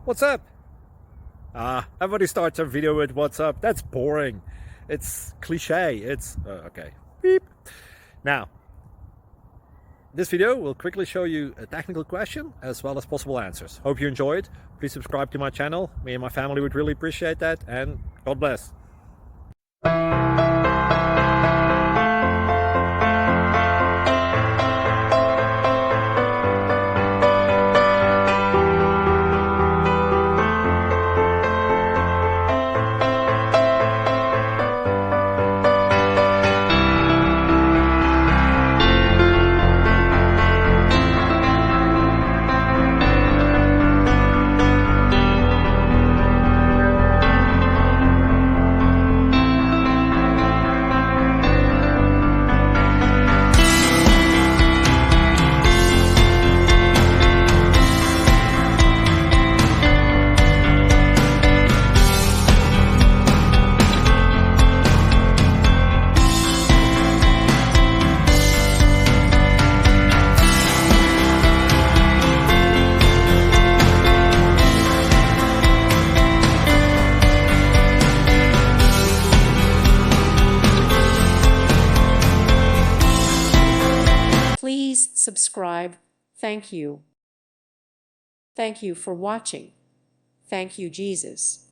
What's up? Everybody starts a video with what's up. That's boring. It's cliche. It's okay. Beep. Now, this video will quickly show you a technical question as well as possible answers. Hope you enjoy it. Please subscribe to my channel. Me and my family would really appreciate that, and God bless. Please subscribe. Thank you. Thank you for watching. Thank you, Jesus.